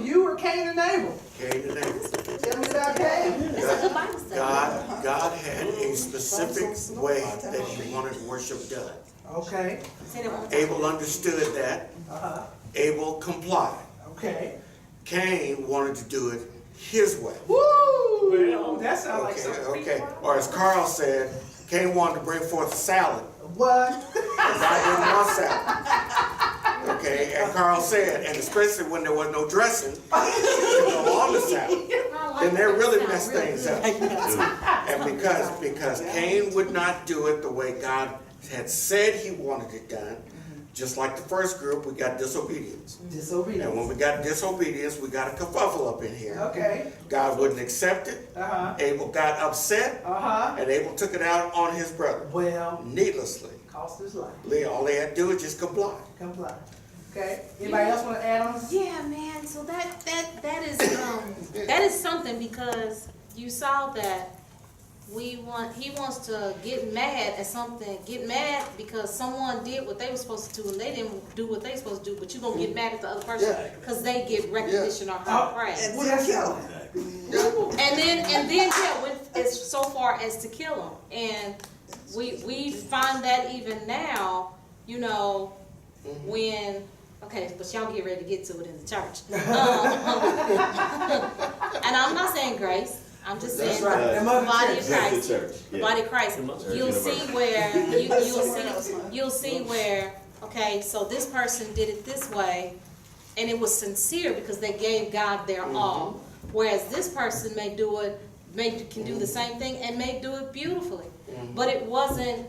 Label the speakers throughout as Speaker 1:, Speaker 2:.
Speaker 1: you or Cain and Abel?
Speaker 2: Cain and Abel.
Speaker 1: Tell me about Cain.
Speaker 2: God had a specific way that he wanted worship done.
Speaker 1: Okay.
Speaker 2: Abel understood that. Abel complied.
Speaker 1: Okay.
Speaker 2: Cain wanted to do it his way.
Speaker 1: Woo! Well, that sounds like something.
Speaker 2: Okay. Or as Carl said, Cain wanted to bring forth a salad.
Speaker 1: What?
Speaker 2: God didn't want salad. Okay, and Carl said, and especially when there was no dressing to go on the salad, then they really messed things up. And because Cain would not do it the way God had said he wanted it done, just like the first group, we got disobedience.
Speaker 1: Disobedience.
Speaker 2: And when we got disobedience, we got a kerfuffle up in here.
Speaker 1: Okay.
Speaker 2: God wouldn't accept it. Abel got upset, and Abel took it out on his brother.
Speaker 1: Well,
Speaker 2: needlessly.
Speaker 1: Cost his life.
Speaker 2: All they had to do is just comply.
Speaker 1: Comply. Okay. Anybody else want to add on?
Speaker 3: Yeah, man. So that is something, because you saw that he wants to get mad at something, get mad because someone did what they were supposed to do and they didn't do what they were supposed to do, but you're going to get mad at the other person because they get recognition or high praise.
Speaker 1: And then went as so far as to kill him. And we find that even now, when, okay, but y'all get ready to get to it in the church. And I'm not saying grace. I'm just saying, the body of Christ. The body of Christ. You'll see where you'll see where. Okay, so this person did it this way, and it was sincere because they gave God their all. Whereas this person can do the same thing and may do it beautifully, but it wasn't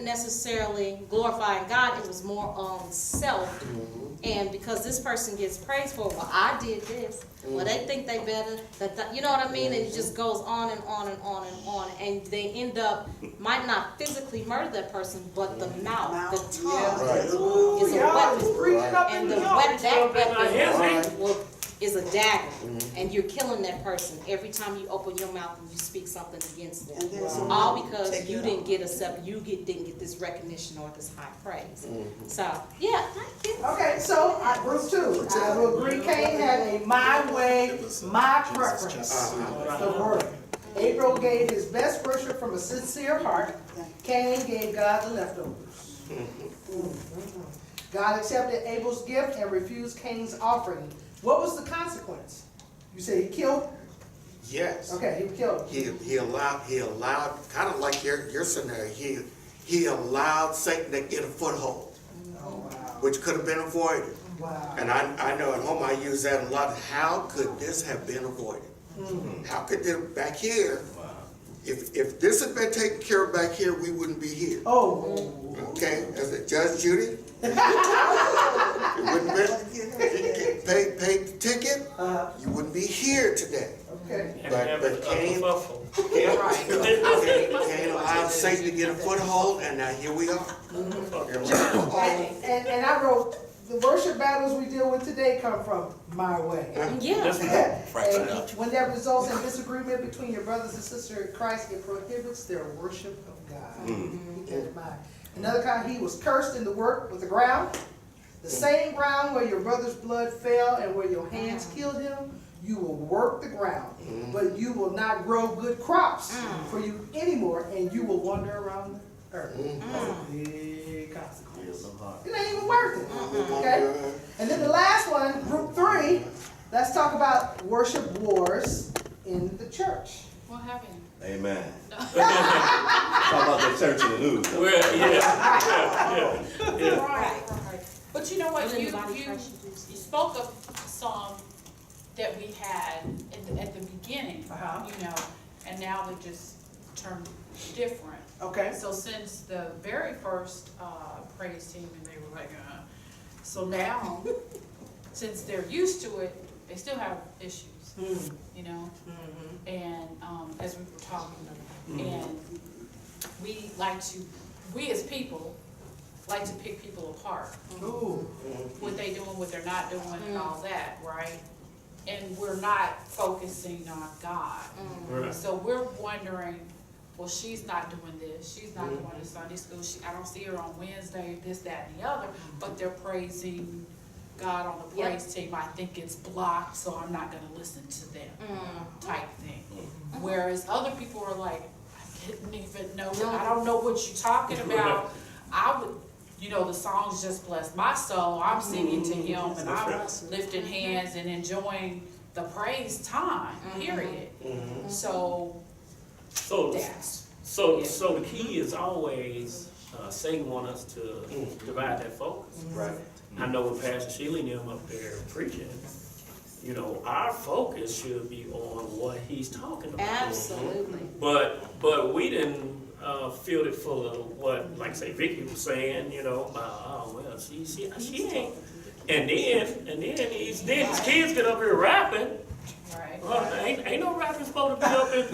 Speaker 1: necessarily glorifying God. It was more on self. And because this person gets praised for, well, I did this. Well, they think they better. You know what I mean? And it just goes on and on and on and on. And they end up, might not physically murder that person, but the mouth, the tongue is a weapon. And that weapon is a dagger. And you're killing that person every time you open your mouth and you speak something against them. All because you didn't get didn't get this recognition or this high praise. So, yeah, thank you. Okay, so group 2, I will agree. Cain had a my way, my preference. The word. Abel gave his best worship from a sincere heart. Cain gave God the leftovers. God accepted Abel's gift and refused Cain's offering. What was the consequence? You say he killed?
Speaker 2: Yes.
Speaker 1: Okay, he killed.
Speaker 2: He allowed, kind of like your scenario, he allowed Satan to get a foothold, which could have been avoided.
Speaker 1: Wow.
Speaker 2: And I know at home I use that a lot. How could this have been avoided? How could this back here? If this had been taken care of back here, we wouldn't be here. Okay, as a Judge Judy, it wouldn't be paid the ticket. You wouldn't be here today.
Speaker 1: Okay.
Speaker 2: But Cain allowed Satan to get a foothold, and now here we are.
Speaker 1: And I wrote, the worship battles we deal with today come from my way.
Speaker 3: Yeah.
Speaker 1: And when that results in disagreement between your brothers and sisters in Christ, it prohibits their worship of God. Keep that in mind. Another kind, he was cursed in the work with the ground. The same ground where your brother's blood fell and where your hands killed him, you will work the ground, but you will not grow good crops for you anymore, and you will wander around the earth. That's a big consequence. It ain't even worth it. Okay? And then the last one, group 3, let's talk about worship wars in the church.
Speaker 4: What happened?
Speaker 5: Amen. Talk about the church in the news.
Speaker 4: Right. But you know what? You spoke of a song that we had at the beginning, and now it just turned different.
Speaker 1: Okay.
Speaker 4: So since the very first praise team, and they were like, so now, since they're used to it, they still have issues. And as we were talking, and we as people like to pick people apart. What they doing, what they're not doing, and all that, right? And we're not focusing on God. So we're wondering, well, she's not doing this, she's not going to Sunday school, I don't see her on Wednesday, this, that, and the other, but they're praising God on the praise team, I think it's blocked, so I'm not gonna listen to them, type thing. Whereas other people are like, I didn't even know, I don't know what you're talking about. I would, you know, the songs just bless my soul. I'm singing to Him and I'm lifting hands and enjoying the praise time, period. So that's.
Speaker 6: So the key is always, Satan want us to divide that focus.
Speaker 5: Right.
Speaker 6: I know with Pastor Schiele and them up there preaching, you know, our focus should be on what he's talking about.
Speaker 3: Absolutely.
Speaker 6: But we didn't filled it full of what, like say Vicky was saying, you know, oh well, she ain't. And then these kids get up here rapping.
Speaker 4: Right.
Speaker 6: Well, ain't no rapping supposed to be up in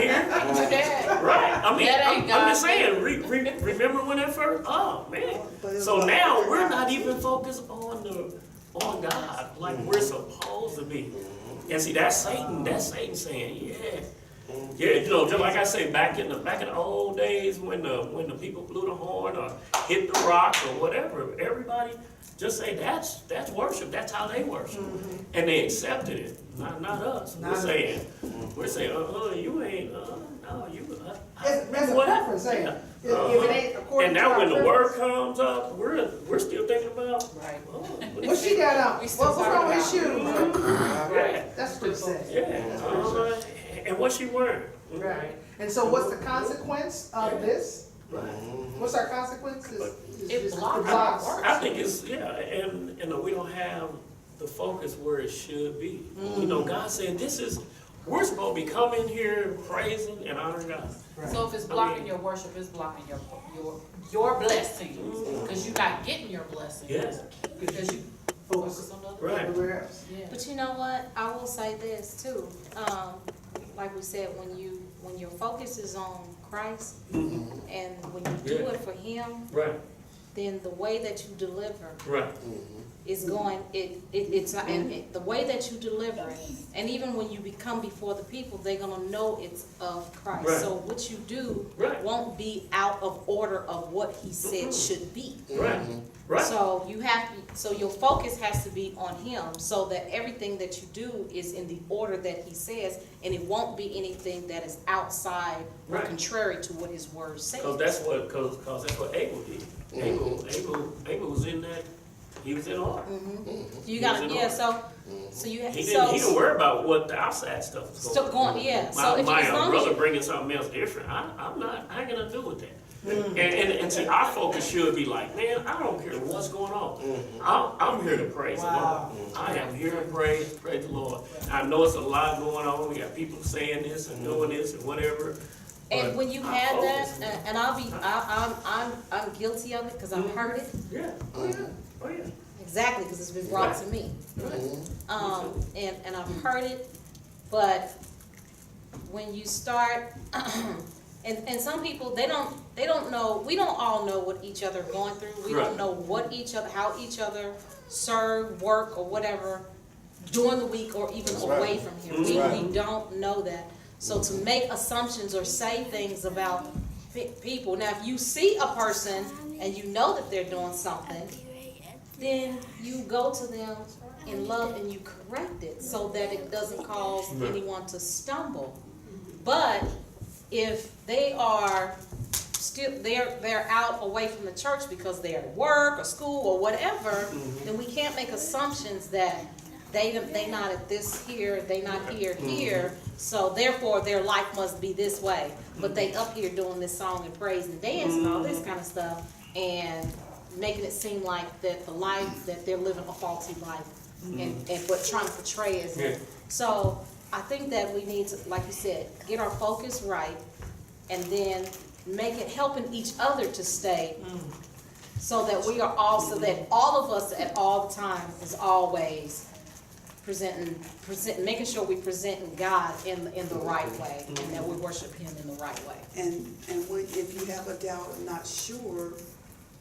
Speaker 6: here.
Speaker 4: That.
Speaker 6: Right. I mean,
Speaker 4: That ain't
Speaker 6: I'm just
Speaker 4: God.
Speaker 6: saying. Remember when that first? Oh man. So now we're not even focused on God like we're supposed to be. And see, that's Satan. That's Satan saying, yeah, you know, just like I say, back in the old days when the people blew the horn or hit the rock or whatever, everybody just say that's worship. That's how they worship, and they accepted it. Not us. We're saying, you ain't. No, you.
Speaker 7: That's a preference, ain't it? If it ain't according
Speaker 6: And
Speaker 7: to
Speaker 6: now
Speaker 7: our
Speaker 6: when the
Speaker 7: preference.
Speaker 6: word comes up, we're still thinking about.
Speaker 4: Right.
Speaker 7: What she got on?
Speaker 4: We still
Speaker 7: What's wrong with
Speaker 4: talking
Speaker 7: shoes?
Speaker 6: Yeah,
Speaker 7: That's pretty sad.
Speaker 6: yeah. And what she wearing?
Speaker 7: Right. And so what's the consequence of this? What's our consequence?
Speaker 4: It blocks.
Speaker 6: I think it's and we don't have the focus where it should be. You know, God said we're supposed to be coming here praising and honoring God.
Speaker 4: So if it's blocking your worship, it's blocking your blessings, because you're not getting your blessings.
Speaker 6: Yeah.
Speaker 4: Because you focus on other
Speaker 6: Right.
Speaker 7: Everywhere else.
Speaker 4: Yeah.
Speaker 3: But you know what? I will say this too. Like we said, when your focus is on Christ and when you do it for Him,
Speaker 6: Right.
Speaker 3: then the way that you deliver
Speaker 6: Right.
Speaker 3: is going. It's not, and the way that you deliver it, and even when you become before the people, they're gonna know it's of Christ.
Speaker 6: Right.
Speaker 3: So what you do
Speaker 6: Right.
Speaker 3: won't be out of order of what He said should be.
Speaker 6: Right. Right.
Speaker 3: So your focus has to be on Him, so that everything that you do is in the order that He says, and it won't be anything that is outside or
Speaker 6: Right.
Speaker 3: contrary to what His word says.
Speaker 6: Because that's what Abel did. Abel was in that. He was in order.
Speaker 3: You gotta, so you have
Speaker 6: He didn't worry about what the outside stuff was
Speaker 3: still going, yeah. So
Speaker 6: My,
Speaker 3: if
Speaker 6: my
Speaker 3: as long as
Speaker 6: brother
Speaker 3: you,
Speaker 6: bringing something else different, I ain't gonna do with that. And see, our focus should be like, man, I don't care what's going on. I'm here to praise the Lord. I am here to praise the Lord. I know it's a lot going on. We got people saying this and doing this and whatever.
Speaker 3: and
Speaker 6: but
Speaker 3: when you
Speaker 6: our
Speaker 3: have
Speaker 6: focus-
Speaker 3: that, and I'm guilty of it because I've heard it.
Speaker 6: Yeah. Oh yeah.
Speaker 3: Exactly, because it's been brought to me. And I've heard it, but when you start, and some people, they don't know, we don't all know what each other are going through. We
Speaker 6: Right.
Speaker 3: don't know how each other serve, work, or whatever during the week or even away from here. We don't know that. So to make assumptions or say things about people, now if you see a person and you know that they're doing something, then you go to them in love and you correct it so that it doesn't cause anyone to stumble. But if they are still they're out away from the church because they're at work or school or whatever, then we can't make assumptions that they not at this here, they not here, so therefore their life must be this way. But they up here doing this song and praise and dance and all this kind of stuff, and making it seem like that the life that they're living a faulty life, and but trying to portray as it. So I think that we need to, like you said, get our focus right, and then make it helping each other to stay, so that we are so that all of us at all time is always making sure we presenting God in the right way, and that we worship Him in the right way.
Speaker 8: And if you have a doubt or not sure,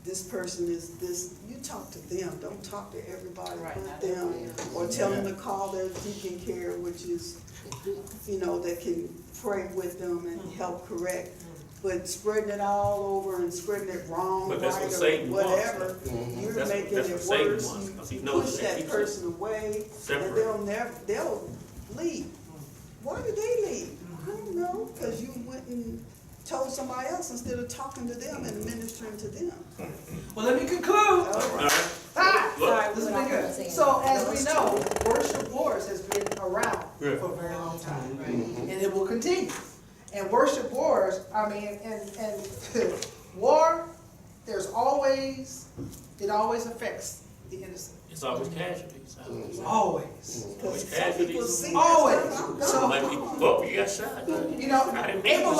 Speaker 8: this person is this, you talk to them. Don't talk to everybody but them, or tell them to call their deacon care, which is, that can pray with them and help correct. but spreading it all over and spreading it wrong,
Speaker 6: But that's what
Speaker 8: right, or
Speaker 6: Satan wants.
Speaker 8: whatever, you're
Speaker 6: That's
Speaker 8: making
Speaker 6: what
Speaker 8: it
Speaker 6: Satan
Speaker 8: worse.
Speaker 6: wants, 'cause he
Speaker 8: You
Speaker 6: knows
Speaker 8: push
Speaker 6: that
Speaker 8: that
Speaker 6: keeps
Speaker 8: person away,
Speaker 6: separate.
Speaker 8: and they'll leave. Why did they leave? I don't know, because you went and told somebody else instead of talking to them and ministering to them.
Speaker 7: Well, let me conclude.
Speaker 8: All right.
Speaker 7: Ah,
Speaker 6: Look.
Speaker 7: this has been good. So as we know, worship wars has been around for a very long time, right? And it will continue. And worship wars, I mean, and war, it always affects the innocent.
Speaker 6: It's always casualties.
Speaker 7: Always.
Speaker 8: Because some
Speaker 6: Casualties.
Speaker 8: people see
Speaker 7: Always.
Speaker 8: that.
Speaker 7: So,
Speaker 6: Like, oh, you got shot.
Speaker 7: you know,
Speaker 6: I didn't
Speaker 7: Abraham